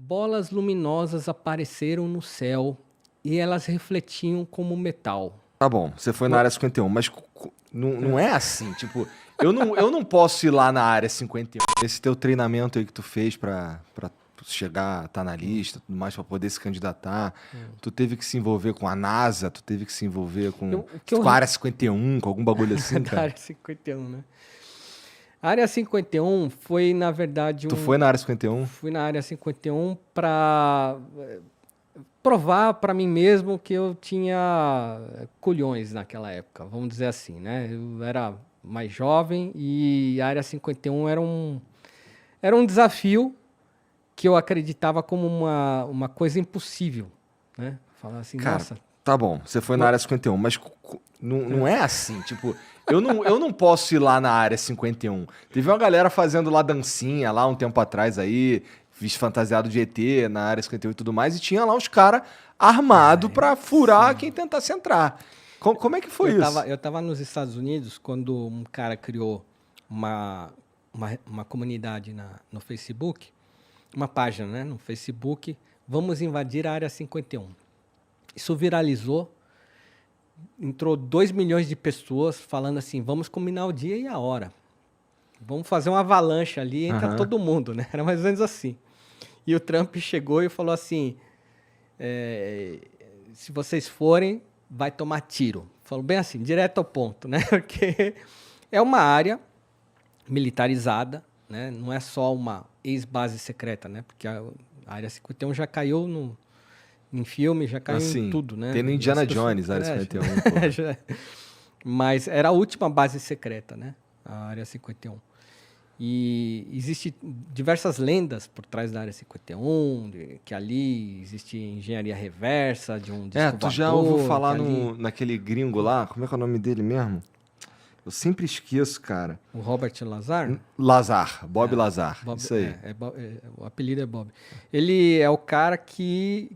Bolas luminosas apareceram no céu e elas refletiam como metal. Tá bom, você foi na área 51, mas não é assim, tipo, eu não posso ir lá na área 51. Esse teu treinamento aí que tu fez pra tu chegar, tá na lista, tudo mais, pra poder se candidatar, tu teve que se envolver com a NASA, tu teve que se envolver com a área 51, com algum bagulho assim, Da cara? área 51, né? A área 51 foi, na verdade, Tu foi na área 51? Fui na área 51 para provar para mim mesmo que eu tinha culhões naquela época, vamos dizer assim, né? Eu era mais jovem e a área 51 era um desafio que eu acreditava como uma coisa impossível, né? Falar assim, Cara, nossa, tá bom, você foi na área 51, mas não é assim, tipo, eu não posso ir lá na área 51. Teve uma galera fazendo lá dancinha lá um tempo atrás aí, fantasiado de ET na área 51 e tudo mais, e tinha lá uns caras armados pra furar quem tentasse entrar. Como é que foi isso? eu tava nos Estados Unidos quando um cara criou uma comunidade no Facebook, uma página, né, no Facebook, vamos invadir a área 51. Isso viralizou, entrou 2 milhões de pessoas falando assim, vamos combinar o dia e a hora. Vamos fazer uma avalanche ali, entra Aham. todo mundo, né? Era mais ou menos assim. E o Trump chegou e falou assim, se vocês forem, vai tomar tiro. Falou bem assim, direto ao ponto, né? Porque é uma área militarizada, né? Não é só uma ex-base secreta, né? Porque a área 51 já caiu em filme, já caiu em Assim, tudo, né? tem no Indiana As pessoas- Jones, área é, 51, pô. já- Mas era a última base secreta, né? A área 51. E existem diversas lendas por trás da área 51, que ali existe engenharia reversa de um disco Tu já ouviu voador, falar que ali naquele gringo lá? Como é que é o nome dele mesmo? Eu sempre esqueço, cara. o Robert Lazar, Lazar, Bob Lazar, Bob, isso aí. o apelido é Bob. Ele é o cara que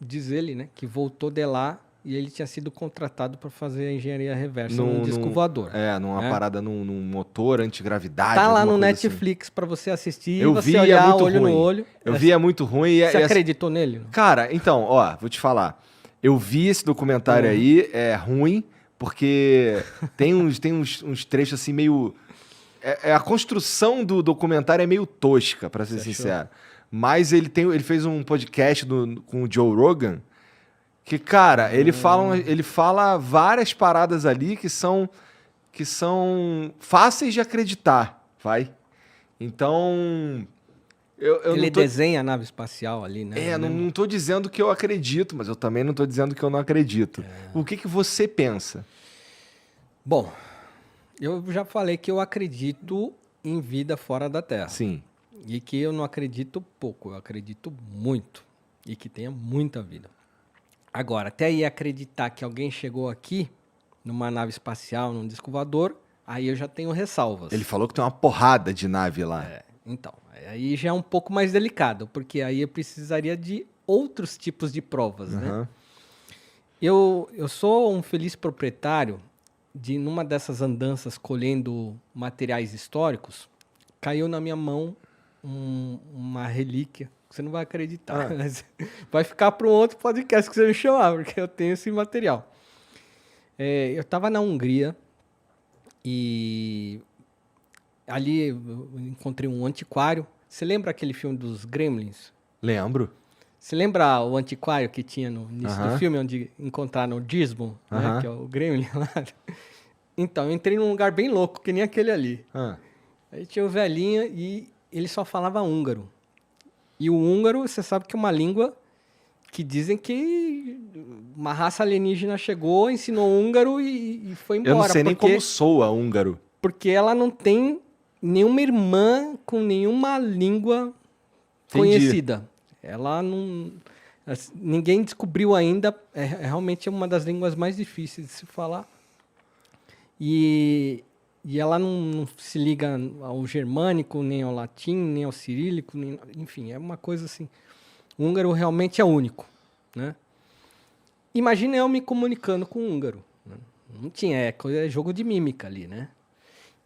diz ele, né, que voltou de lá e ele tinha sido contratado para fazer a engenharia reversa num disco voador. Numa né? parada num motor antigravidade. Tá lá alguma no coisa assim. Netflix para você assistir, Eu você vi, é olhar muito olho ruim. no olho. Eu vi, é muito ruim. E Você acreditou nele? Cara, então, ó, vou te falar. Eu vi esse documentário aí, é ruim, porque tem uns trechos assim meio... a construção do documentário é meio tosca, pra ser Você achou? sincero. Mas ele fez um podcast com o Joe Rogan, que, cara, ele fala várias paradas ali que são fáceis de acreditar, vai? Então, eu Ele não tô... desenha a nave espacial ali, né? Eu lembro. não tô dizendo que eu acredito, mas eu também não tô dizendo que eu não acredito. O que você pensa? Bom, eu já falei que eu acredito em vida fora da Terra. Sim. E que eu não acredito pouco, eu acredito muito. E que tenha muita vida. Agora, até aí acreditar que alguém chegou aqui, numa nave espacial, num disco voador, aí eu já tenho ressalvas. Ele falou que tem uma porrada de nave lá. Então, aí já é um pouco mais delicado, porque aí eu precisaria de outros tipos de provas, né? Aham. Eu sou um feliz proprietário de, numa dessas andanças colhendo materiais históricos, caiu na minha mão uma relíquia, que você não vai acreditar, mas vai ficar para um outro podcast que você me chamar, porque eu tenho esse material. Eu estava na Hungria e ali eu encontrei um antiquário. Você lembra aquele filme dos Gremlins? Lembro. Você lembra o antiquário que tinha no início do Aham. filme, onde encontraram o Dismo, né, Aham. que é o Gremlin lá? Então, eu entrei num lugar bem louco, que nem aquele ali. Ah. Aí tinha o velhinho e ele só falava húngaro. E o húngaro, você sabe que é uma língua que dizem que uma raça alienígena chegou, ensinou húngaro e foi embora. Eu não sei nem porque- como soa húngaro. Porque ela não tem nenhuma irmã com nenhuma língua Entendi. conhecida. Ela não... Ninguém descobriu ainda. É realmente uma das línguas mais difíceis de se falar. E ela não se liga ao germânico, nem ao latim, nem ao cirílico. Enfim, é uma coisa assim. O húngaro realmente é único, né? Imagina eu me comunicando com o húngaro. Né? Não tinha, é jogo de mímica ali, né?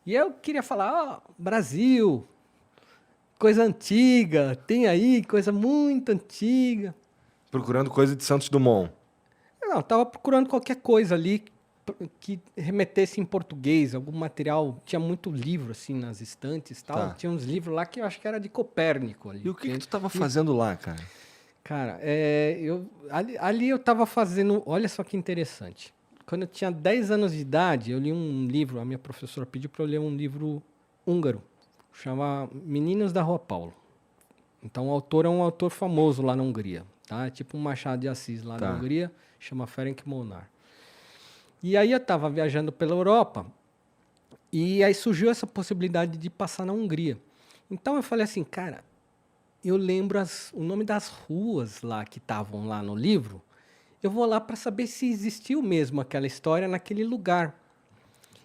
E eu queria falar, Brasil, coisa antiga, tem aí coisa muito antiga. Procurando coisa de Santos Dumont. Não, eu tava procurando qualquer coisa ali que remetesse em português, algum material. Tinha muito livro, assim, nas estantes e tal. Tá. Tinha uns livros lá que eu acho que era de Copérnico ali. E o que tu tava fazendo lá, cara? Cara, ali eu tava fazendo... Olha só que interessante. Quando eu tinha 10 anos de idade, eu li um livro, a minha professora pediu para eu ler um livro húngaro, chama Meninos da Rua Paulo. Então, o autor é um autor famoso lá na Hungria, tá? É tipo um Machado de Assis lá na Hungria, chama Ferenc Molnár. E aí eu estava viajando pela Europa e aí surgiu essa possibilidade de passar na Hungria. Então eu falei assim, cara, eu lembro o nome das ruas lá que estavam lá no livro, eu vou lá para saber se existiu mesmo aquela história naquele lugar.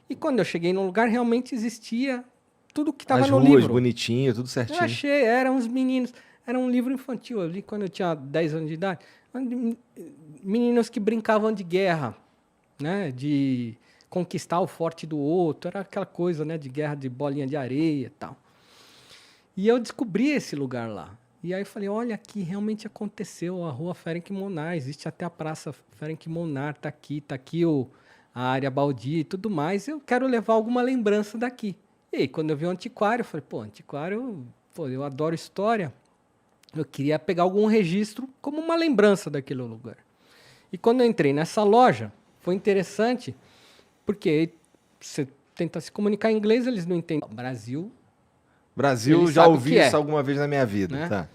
E quando eu cheguei no lugar, realmente existia tudo que estava no livro. As ruas, bonitinho, tudo certinho. Eu achei, eram uns meninos, era um livro infantil, eu li quando eu tinha 10 anos de idade, meninos que brincavam de guerra, né, de conquistar o forte do outro, era aquela coisa, né, de guerra de bolinha de areia e tal. E eu descobri esse lugar lá. E aí eu falei, olha, aqui realmente aconteceu, a rua Ferenc Molnár, existe até a praça Ferenc Molnár, tá aqui a área baldia e tudo mais, eu quero levar alguma lembrança daqui. E aí, quando eu vi o antiquário, eu falei, antiquário, eu adoro história, eu queria pegar algum registro como uma lembrança daquele lugar. E quando eu entrei nessa loja, foi interessante, porque você tenta se comunicar em inglês, eles não entendem. Brasil, já ouvi isso alguma vez na minha vida. Né? Tá.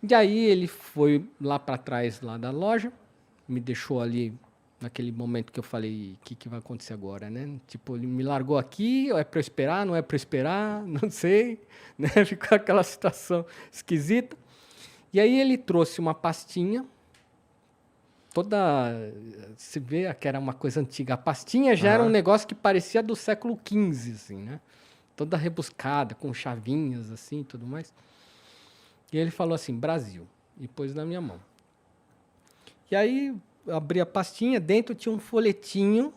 E aí ele foi lá para trás lá da loja, me deixou ali naquele momento que eu falei, o que vai acontecer agora, né? Tipo, ele me largou aqui, é para eu esperar, não é para eu esperar, não sei, né? Ficou aquela situação esquisita. E aí ele trouxe uma pastinha, se vê que era uma coisa antiga. A pastinha já era um negócio que parecia do século XV, assim, né? Toda rebuscada, com chavinhas, assim, e tudo mais. E ele falou assim, Brasil, e pôs na minha mão. E aí eu abri a pastinha, dentro tinha um folhetinho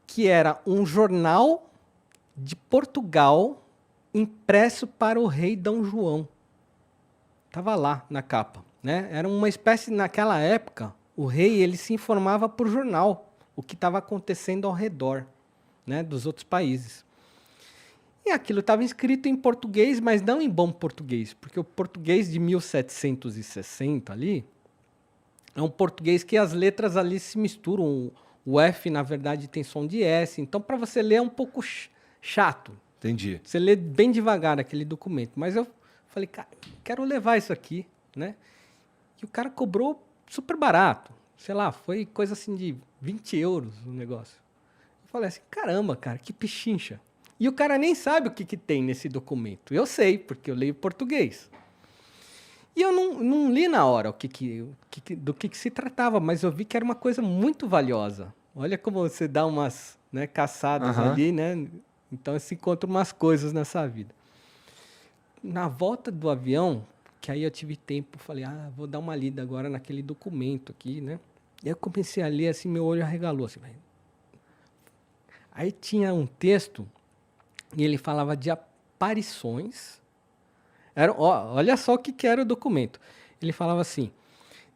que era um jornal de Portugal impresso para o rei Dom João. Estava lá na capa, né? Era uma espécie, naquela época, o rei ele se informava por jornal o que estava acontecendo ao redor, né, dos outros países. E aquilo estava escrito em português, mas não em bom português, porque o português de 1760 ali é um português que as letras ali se misturam. O F, na verdade, tem som de S. Então, para você ler é um pouco chato. Entendi. Você lê bem devagar aquele documento. Mas eu falei, cara, quero levar isso aqui, né? E o cara cobrou super barato. Sei lá, foi coisa assim de 20 euros o negócio. Eu falei assim, caramba, cara, que pichincha. E o cara nem sabe o que tem nesse documento. Eu sei, porque eu leio português. E eu não li na hora do que se tratava, mas eu vi que era uma coisa muito valiosa. Olha como você dá umas, né, caçadas ali, né? Então você encontra umas coisas nessa vida. Na volta do avião, que aí eu tive tempo, falei, vou dar uma lida agora naquele documento aqui, né? E eu comecei a ler, assim, meu olho arregalou. Assim, aí tinha um texto, e ele falava de aparições. Olha só o que era o documento. Ele falava assim,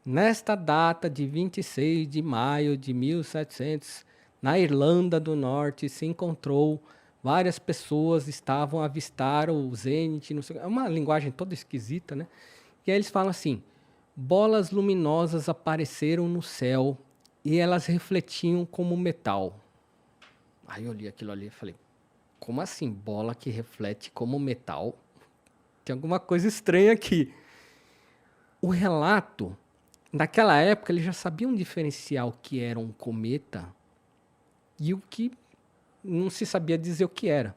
nesta data de 26 de maio de 1700, na Irlanda do Norte, se encontrou... Várias pessoas estavam a avistar o zênite, não sei, é uma linguagem toda esquisita, né? E aí eles falam assim, bolas luminosas apareceram no céu e elas refletiam como metal. Aí eu li aquilo ali e falei, como assim, bola que reflete como metal? Tem alguma coisa estranha aqui. O relato, naquela época, eles já sabiam diferenciar o que era um cometa e o que... não se sabia dizer o que era.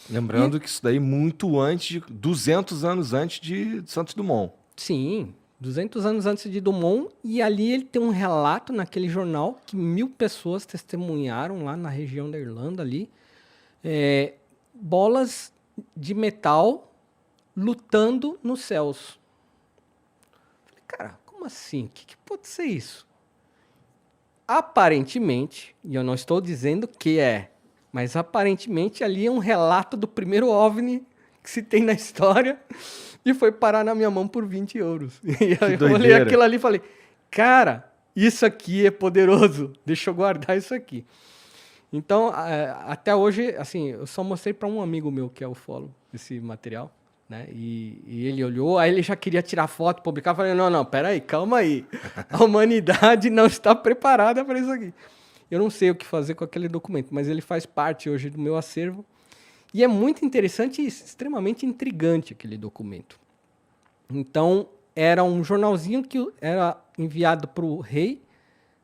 Lembrando que isso daí muito antes, 200 anos antes de Santos Dumont. Sim, 200 anos antes de Dumont, e ali ele tem um relato naquele jornal que 1000 pessoas testemunharam lá na região da Irlanda ali, bolas de metal lutando nos céus. Falei, cara, como assim? O que pode ser isso? Aparentemente, e eu não estou dizendo que é, mas aparentemente ali é um relato do primeiro OVNI que se tem na história e foi parar na minha mão por 20 euros. E aí eu doideira. olhei aquilo ali e falei, cara, isso aqui é poderoso, deixa eu guardar isso aqui. Então, até hoje, assim, eu só mostrei para um amigo meu que é ufólogo, esse material, né? E ele olhou, aí ele já queria tirar foto, publicar, eu falei, não, peraí, calma aí, a humanidade não está preparada para isso aqui. Eu não sei o que fazer com aquele documento, mas ele faz parte hoje do meu acervo. E é muito interessante e extremamente intrigante aquele documento. Então, era um jornalzinho que era enviado para o rei,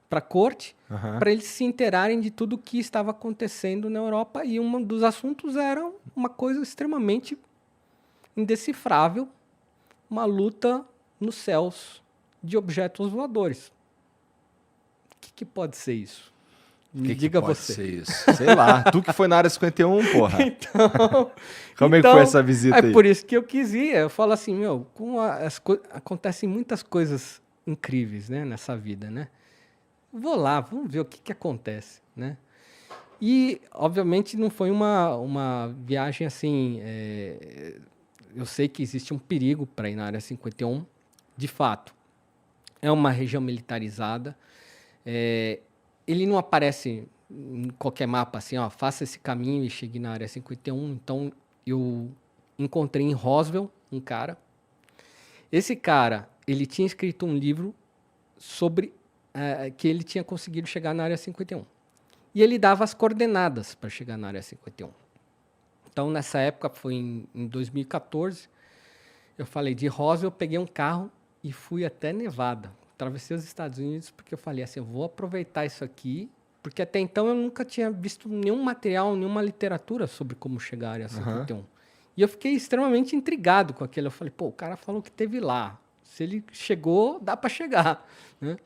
para a corte, para eles se inteirarem de tudo o que estava acontecendo na Europa. E um dos assuntos era uma coisa extremamente indecifrável, uma luta nos céus de objetos voadores. O que pode ser isso? Me diga pode você. Ser isso? Sei lá. Tu que foi na área 51, porra. Então, Como é que foi essa visita aí? É por isso que eu quis ir. Eu falo assim, meu, acontecem muitas coisas incríveis, né, nessa vida, né? Vou lá, vamos ver o que acontece, né? E, obviamente, não foi uma viagem assim... eu sei que existe um perigo para ir na área 51, de fato. É uma região militarizada. Ele não aparece em qualquer mapa assim, ó, faça esse caminho e chegue na área 51. Então, eu encontrei em Roswell um cara. Esse cara, ele tinha escrito um livro sobre que ele tinha conseguido chegar na área 51. E ele dava as coordenadas para chegar na área 51. Então, nessa época, foi em 2014, eu falei de Roswell, peguei um carro e fui até Nevada. Atravessei os Estados Unidos porque eu falei assim, eu vou aproveitar isso aqui, porque até então eu nunca tinha visto nenhum material, nenhuma literatura sobre como chegar à área 51. E eu fiquei extremamente intrigado com aquilo. Eu falei, pô, o cara falou que teve lá. Se ele chegou, dá para chegar, né?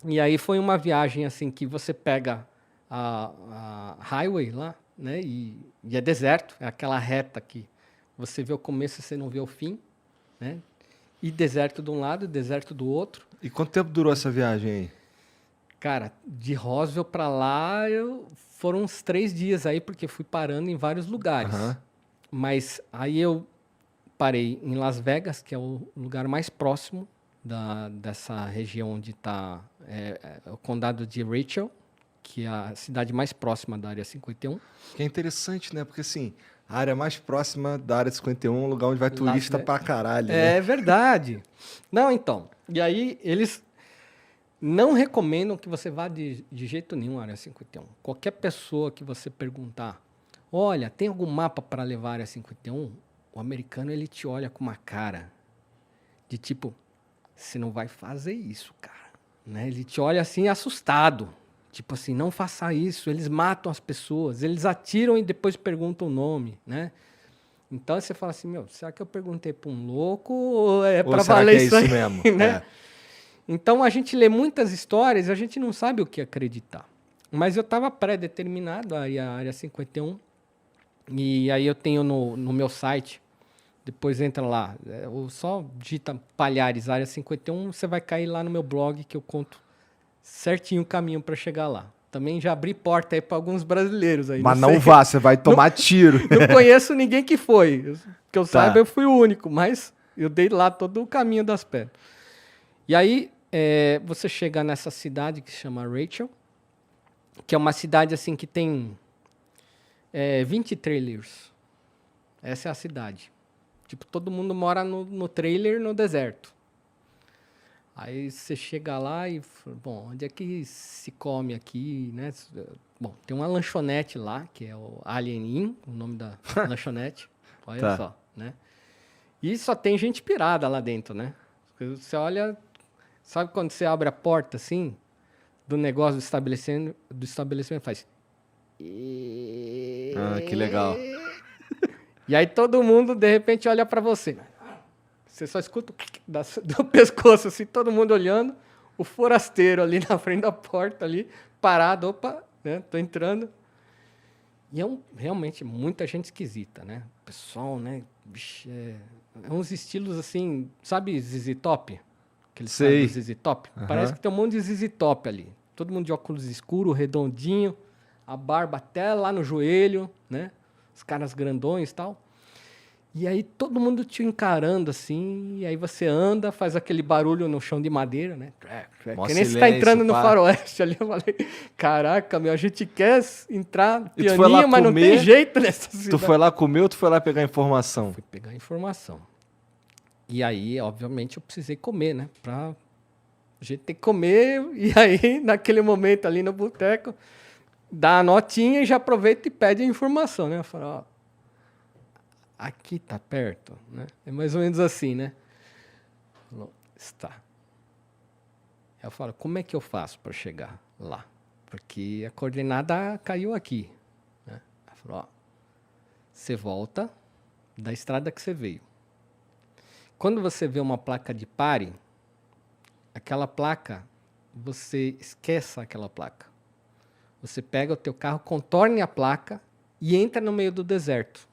E aí foi uma viagem assim que você pega a highway lá, né? E é deserto, é aquela reta que você vê o começo e você não vê o fim, né? E deserto de um lado, deserto do outro. E quanto tempo durou essa viagem aí? Cara, de Roswell para lá foram uns 3 dias aí, porque fui parando em vários lugares. Mas aí eu parei em Las Vegas, que é o lugar mais próximo dessa região onde está o condado de Rachel, que é a cidade mais próxima da área 51. Que é interessante, né? Porque assim, a área mais próxima da área 51 é um lugar onde vai turista pra caralho. Né? É verdade. Não, então. E aí eles não recomendam que você vá de jeito nenhum à área 51. Qualquer pessoa que você perguntar, olha, tem algum mapa para levar a área 51? O americano, ele te olha com uma cara de tipo, você não vai fazer isso, cara. Né? Ele te olha assim assustado. Tipo assim, não faça isso. Eles matam as pessoas. Eles atiram e depois perguntam o nome, né? Então você fala assim, meu, será que eu perguntei para um louco ou é para valer isso aí? Mesmo? Né? Então a gente lê muitas histórias e a gente não sabe o que acreditar. Mas eu estava pré-determinado a ir à área 51. E aí eu tenho no meu site, depois entra lá, só digita Palhares, área 51, você vai cair lá no meu blog que eu conto certinho o caminho para chegar lá. Também já abri porta aí para alguns brasileiros aí. Mas não vá, você vai tomar tiro. Não conheço ninguém que foi. Que eu saiba, eu fui o único, mas eu dei lá todo o caminho das pedras. E aí você chega nessa cidade que se chama Rachel, que é uma cidade assim que tem 20 trailers. Essa é a cidade. Tipo, todo mundo mora no trailer no deserto. Aí você chega lá e, bom, onde é que se come aqui, né? Bom, tem uma lanchonete lá, que é o Alien Inn, o nome da lanchonete. Olha só, né? E só tem gente pirada lá dentro, né? Você olha, sabe quando você abre a porta, assim, do negócio do estabelecimento faz... Ah, que legal. E aí todo mundo, de repente, olha para você. Você só escuta do pescoço, assim, todo mundo olhando. O forasteiro ali na frente da porta, ali, parado. Opa, né? Tô entrando. E realmente muita gente esquisita, né? O pessoal, né? Bicho, uns estilos assim, sabe ZZ Top? Aqueles caras do ZZ Top? Parece que tem um monte de ZZ Top ali. Todo mundo de óculos escuros, redondinho, a barba até lá no joelho, né? os caras grandões e tal. E aí todo mundo te encarando assim, e aí você anda, faz aquele barulho no chão de madeira, né? Mó Que nem você tá silêncio, entrando no pá. faroeste ali. Eu falei, caraca, meu, a gente quer entrar E tu foi lá pianinho, mas não tem comer? jeito nessa cidade. Tu foi lá comer ou tu foi lá pegar informação? Fui pegar informação. E aí, obviamente, eu precisei comer, né? A gente tem que comer, e aí, naquele momento ali no boteco, dá a notinha e já aproveita e pede a informação, né? Eu falo, ó, aqui tá perto, né? É mais ou menos assim, né? Falou, está. Eu falo, como é que eu faço para chegar lá? Porque a coordenada caiu aqui, né? Ela falou, ó, você volta da estrada que você veio. Quando você vê uma placa de pare, aquela placa, você esqueça aquela placa. Você pega o teu carro, contorne a placa e entra no meio do deserto.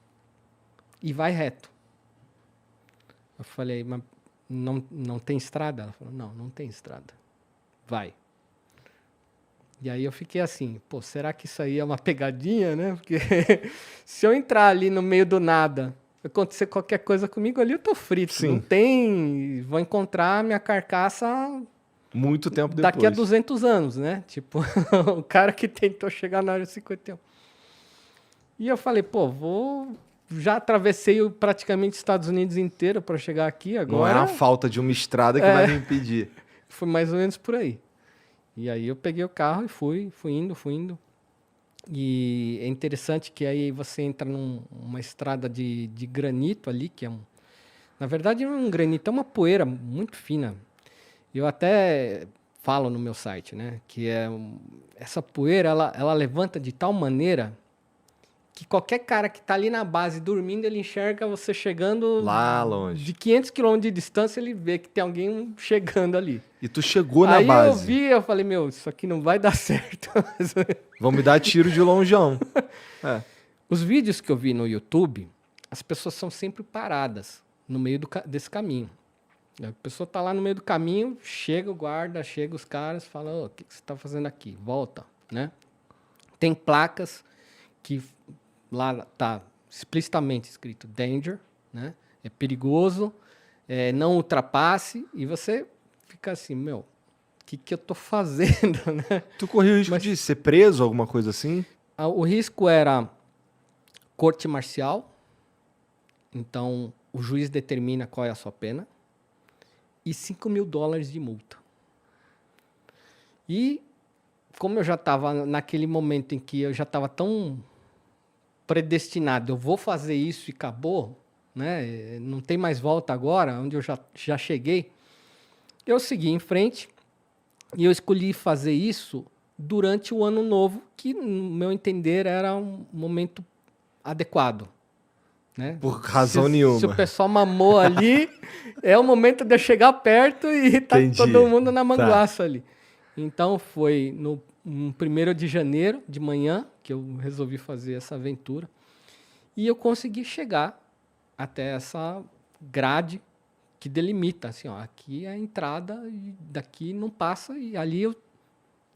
E vai reto. Eu falei, mas não tem estrada? Ela falou, não tem estrada. Vai. E aí eu fiquei assim, pô, será que isso aí é uma pegadinha, né? Porque se eu entrar ali no meio do nada, acontecer qualquer coisa comigo ali, eu tô frito. Sim. Não tem... Vou encontrar minha carcaça Muito tempo depois. daqui a 200 anos, né? Tipo, o cara que tentou chegar na área 51. E eu falei, pô, já atravessei praticamente os Estados Unidos inteiro para chegar aqui agora. Não é a falta de uma estrada que vai me impedir. Foi mais ou menos por aí. E aí eu peguei o carro e fui indo. E é interessante que aí você entra numa estrada de granito ali, que é na verdade não é um granito, é uma poeira muito fina. Eu até falo no meu site, né, que essa poeira, ela levanta de tal maneira que qualquer cara que está ali na base dormindo, ele enxerga você chegando Lá longe. de 500 km de distância, ele vê que tem alguém chegando ali. E tu chegou na Aí base. eu vi, eu falei, meu, isso aqui não vai dar certo. Vão me dar tiro de longeão. É. Os vídeos que eu vi no YouTube, as pessoas são sempre paradas no meio desse caminho. A pessoa tá lá no meio do caminho, chega o guarda, chega os caras, fala, o que você está fazendo aqui? Volta, né? Tem placas que lá tá explicitamente escrito danger, né? É perigoso, não ultrapasse, e você fica assim, meu, o que eu tô fazendo, né? Tu correu o risco de ser preso, alguma coisa assim? O risco era corte marcial, então o juiz determina qual é a sua pena, e $5.000 de multa. E como eu já estava naquele momento em que eu já estava tão predestinado, eu vou fazer isso e acabou, né? Não tem mais volta agora, onde eu já cheguei, eu segui em frente e eu escolhi fazer isso durante o ano novo, que, no meu entender, era um momento adequado. Né? Por razão nenhuma. Se o pessoal mamou ali, é o momento de eu chegar perto e tá todo mundo na manguaça ali. Então, foi no 1º de janeiro, de manhã, que eu resolvi fazer essa aventura. E eu consegui chegar até essa grade que delimita, assim, ó, aqui é a entrada, e daqui não passa, e ali eu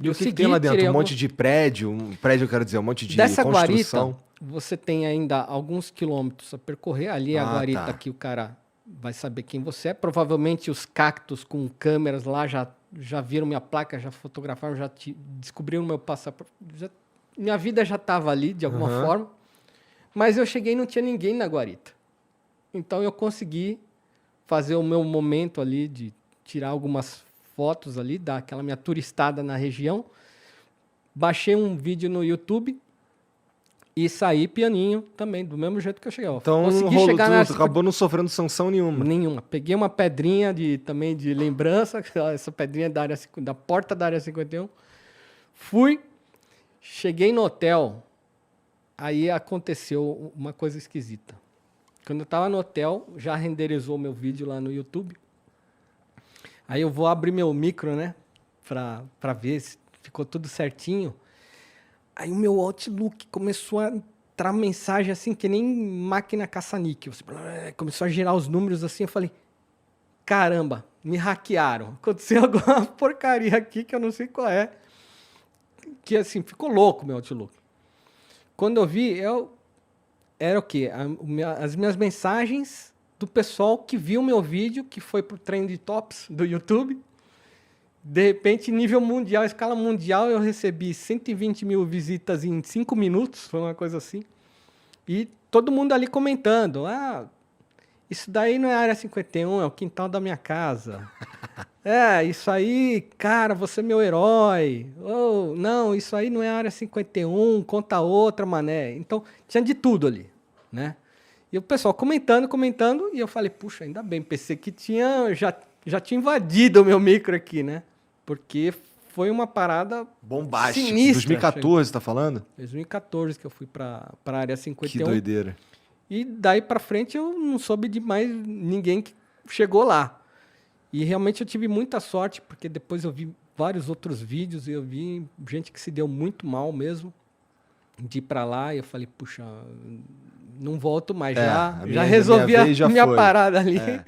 E o que tem lá dentro? Um monte de prédio? Um prédio, eu quero dizer, um monte de dessa construção? Guarita, você tem ainda alguns quilômetros a percorrer. Ali é a guarita, tá. que o cara vai saber quem você é. Provavelmente os cactos com câmeras lá já viram minha placa, já fotografaram, já descobriram meu passaporte. Minha vida já estava ali, de alguma forma. Mas eu cheguei e não tinha ninguém na guarita. Então eu consegui fazer o meu momento ali de tirar algumas fotos ali, dar aquela minha turistada na região. Baixei um vídeo no YouTube e saí pianinho também, do mesmo jeito que eu cheguei. Então, tu acabou não sofrendo sanção nenhuma. Nenhuma. Peguei uma pedrinha também de lembrança, essa pedrinha da porta da área 51. Fui, cheguei no hotel, aí aconteceu uma coisa esquisita. Quando eu estava no hotel, já renderizou meu vídeo lá no YouTube. Aí eu vou abrir meu micro, né, para ver se ficou tudo certinho. Aí o meu Outlook começou a entrar mensagem assim, que nem máquina caça-níquel. Começou a girar os números assim, eu falei, caramba, me hackearam. Aconteceu alguma porcaria aqui que eu não sei qual é. Que assim, ficou louco o meu Outlook. Quando eu vi, era o quê? As minhas mensagens do pessoal que viu meu vídeo, que foi pro Trend Tops do YouTube. De repente, nível mundial, escala mundial, eu recebi 120 mil visitas em 5 minutos, foi uma coisa assim. E todo mundo ali comentando, isso daí não é área 51, é o quintal da minha casa. Isso aí, cara, você é meu herói. Oh, não, isso aí não é área 51, conta outra, mané. Então, tinha de tudo ali, né? E o pessoal comentando, e eu falei, puxa, ainda bem, pensei que já tinha invadido o meu micro aqui, né? Porque foi uma parada Bombástico. sinistra. 2014, tá falando? 2014 que eu fui pra área 51. Que doideira. E daí pra frente eu não soube de mais ninguém que chegou lá. E realmente eu tive muita sorte, porque depois eu vi vários outros vídeos e eu vi gente que se deu muito mal mesmo de ir pra lá. E eu falei, puxa, não volto mais. Já resolvi a minha parada ali.